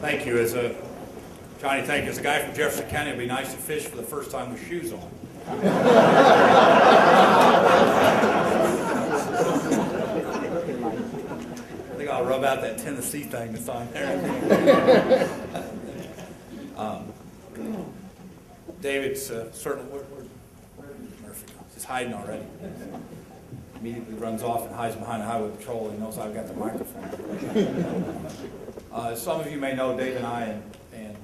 Thank you. Johnny, thank you. As a guy from Jefferson County, it'd be nice to fish for the first time with shoes on. I think I'll rub out that Tennessee thing that's on there. David's certainly, where's Murphy? He's hiding already. Immediately runs off and hides behind the highway patrol and knows I've got the microphone. Some of you may know Dave and I and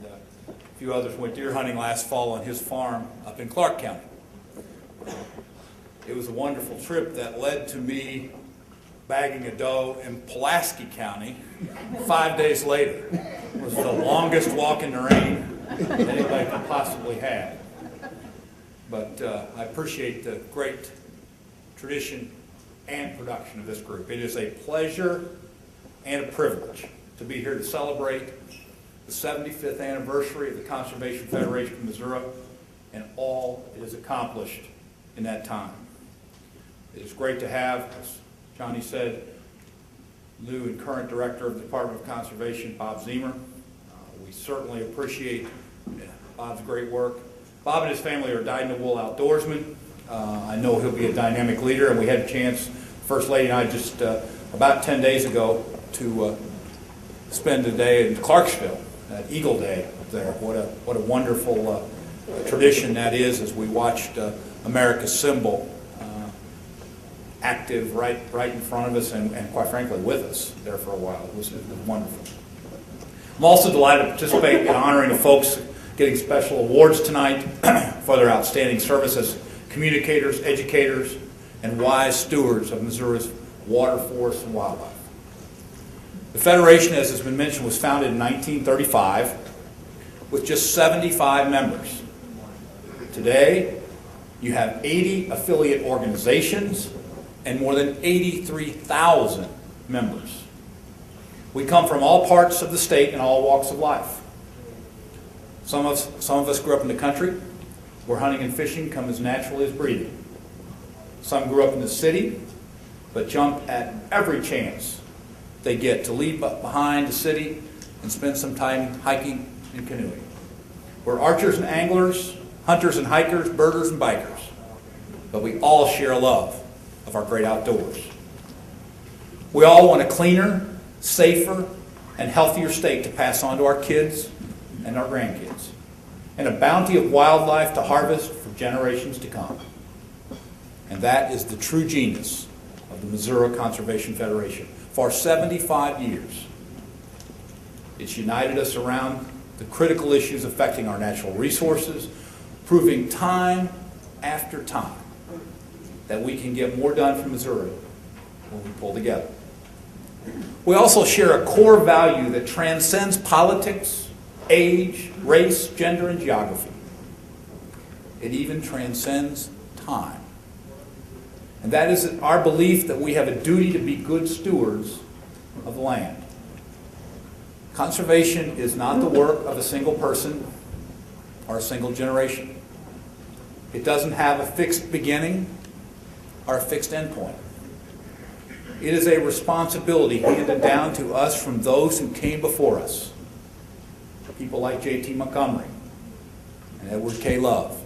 a few others went deer hunting last fall on his farm up in Clark County. It was a wonderful trip that led to me bagging a doe in Pulaski County 5 days later. It was the longest walk in the rain anybody could possibly have. But I appreciate the great tradition and production of this group. It is a pleasure and a privilege to be here to celebrate the 75th anniversary of the Conservation Federation of Missouri and all it has accomplished in that time. It is great to have, as Johnny said, new and current Director of the Department of Conservation, Bob Zemer. We certainly appreciate Bob's great work. Bob and his family are dyed-in-the-wool outdoorsmen. I know he'll be a dynamic leader, and we had a chance, First Lady and I, just about 10 days ago to spend a day in Clarksville, at Eagle Day up there. What a wonderful tradition that is, as we watched America's symbol active right in front of us and quite frankly with us there for a while. It was wonderful. I'm also delighted to participate in honoring the folks getting special awards tonight for their outstanding service as communicators, educators, and wise stewards of Missouri's water, forest, and wildlife. The Federation, as has been mentioned, was founded in 1935 with just 75 members. Today, you have 80 affiliate organizations and more than 83,000 members. We come from all parts of the state and all walks of life. Some of us grew up in the country where hunting and fishing come as naturally as breathing. Some grew up in the city but jump at every chance they get to leave behind the city and spend some time hiking and canoeing. We're archers and anglers, hunters and hikers, birders and bikers, but we all share a love of our great outdoors. We all want a cleaner, safer, and healthier state to pass on to our kids and our grandkids, and a bounty of wildlife to harvest for generations to come. And that is the true genius of the Missouri Conservation Federation. For 75 years, it's united us around the critical issues affecting our natural resources, proving time after time that we can get more done for Missouri when we pull together. We also share a core value that transcends politics, age, race, gender, and geography. It even transcends time. And that is our belief that we have a duty to be good stewards of the land. Conservation is not the work of a single person or a single generation. It doesn't have a fixed beginning or a fixed endpoint. It is a responsibility handed down to us from those who came before us. People like J.T. Montgomery and Edward K. Love,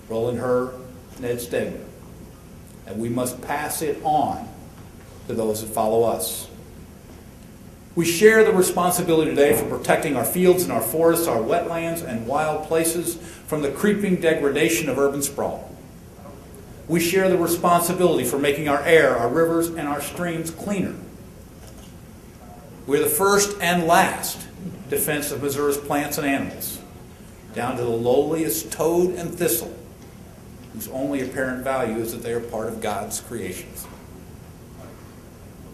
Roland Herr, and Ed Stegman. And we must pass it on to those that follow us. We share the responsibility today for protecting our fields and our forests, our wetlands and wild places from the creeping degradation of urban sprawl. We share the responsibility for making our air, our rivers, and our streams cleaner. We're the first and last defense of Missouri's plants and animals, down to the lowliest toad and thistle, whose only apparent value is that they are part of God's creations.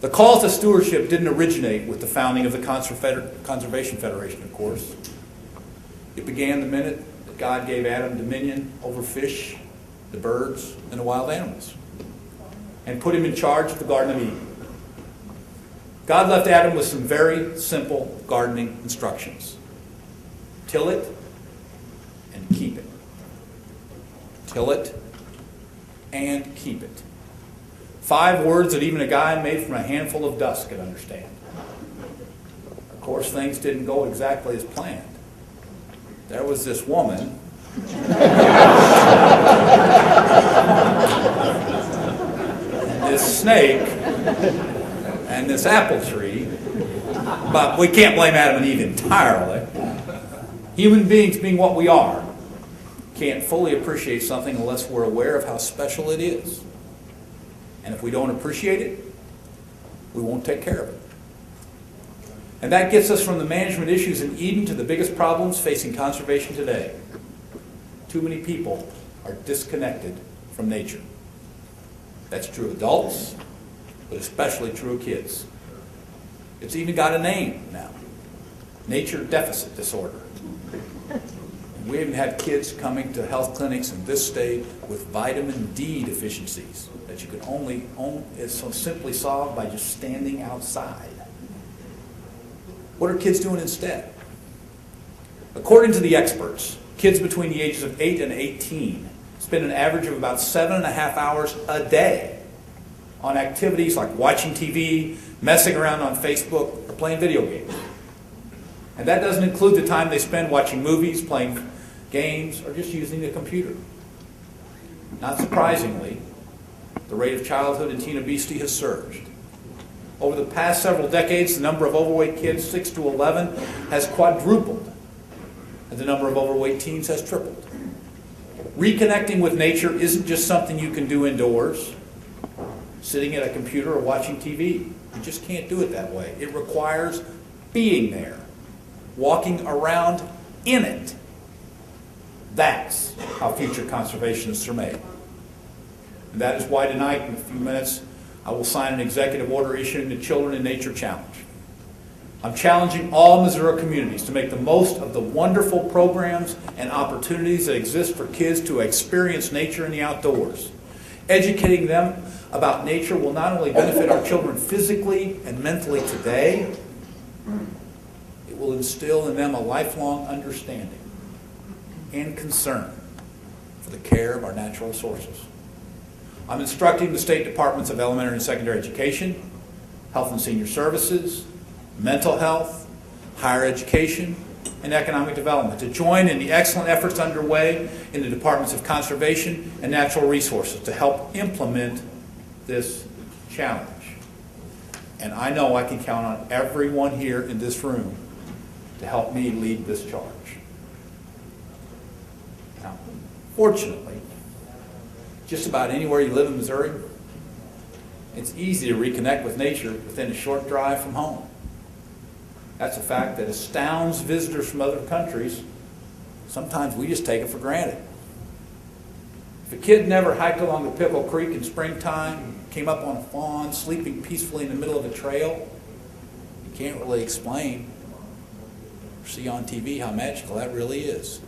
The call to stewardship didn't originate with the founding of the Conservation Federation, of course. It began the minute that God gave Adam dominion over fish, the birds, and the wild animals, and put him in charge of the Garden of Eden. God left Adam with some very simple gardening instructions. Till it and keep it. Till it and keep it. 5 words that even a guy made from a handful of dust could understand. Of course, things didn't go exactly as planned. There was this woman this snake and this apple tree, but we can't blame Adam and Eve entirely. Human beings, being what we are, can't fully appreciate something unless we're aware of how special it is. And if we don't appreciate it, we won't take care of it. And that gets us from the management issues in Eden to the biggest problems facing conservation today. Too many people are disconnected from nature. That's true of adults, but especially true of kids. It's even got a name now. Nature deficit disorder. And we even had kids coming to health clinics in this state with vitamin D deficiencies that you can only is so simply solved by just standing outside. What are kids doing instead? According to the experts, kids between the ages of 8 and 18 spend an average of about 7.5 hours a day on activities like watching TV, messing around on Facebook, or playing video games. And that doesn't include the time they spend watching movies, playing games, or just using the computer. Not surprisingly, the rate of childhood and teen obesity has surged. Over the past several decades, the number of overweight kids 6 to 11 has quadrupled, and the number of overweight teens has tripled. Reconnecting with nature isn't just something you can do indoors, sitting at a computer or watching TV. You just can't do it that way. It requires being there, walking around in it. That's how future conservationists are made. And that is why tonight, in a few minutes, I will sign an executive order issuing the Children in Nature Challenge. I'm challenging all Missouri communities to make the most of the wonderful programs and opportunities that exist for kids to experience nature in the outdoors. Educating them about nature will not only benefit our children physically and mentally today, it will instill in them a lifelong understanding and concern for the care of our natural resources. I'm instructing the state departments of elementary and secondary education, health and senior services, mental health, higher education, and economic development to join in the excellent efforts underway in the departments of conservation and natural resources to help implement this challenge. And I know I can count on everyone here in this room to help me lead this charge. Now, fortunately, just about anywhere you live in Missouri, it's easy to reconnect with nature within a short drive from home. That's a fact that astounds visitors from other countries. Sometimes we just take it for granted. If a kid never hiked along the Pickle Creek in springtime, came up on a fawn, sleeping peacefully in the middle of a trail, you can't really explain or see on TV how magical that really is.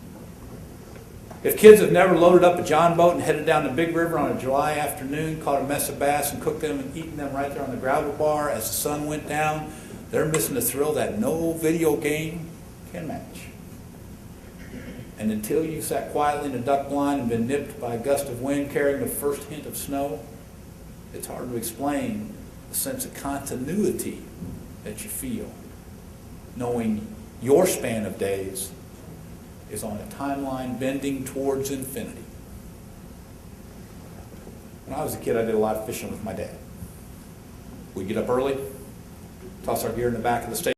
If kids have never loaded up a john boat and headed down the Big River on a July afternoon, caught a mess of bass and cooked them and eaten them right there on the gravel bar as the sun went down, they're missing the thrill that no video game can match. And until you sat quietly in a duck blind and been nipped by a gust of wind carrying the first hint of snow, it's hard to explain the sense of continuity that you feel, knowing your span of days is on a timeline bending towards infinity. When I was a kid, I did a lot of fishing with my dad. We'd get up early, toss our gear in the back of the station.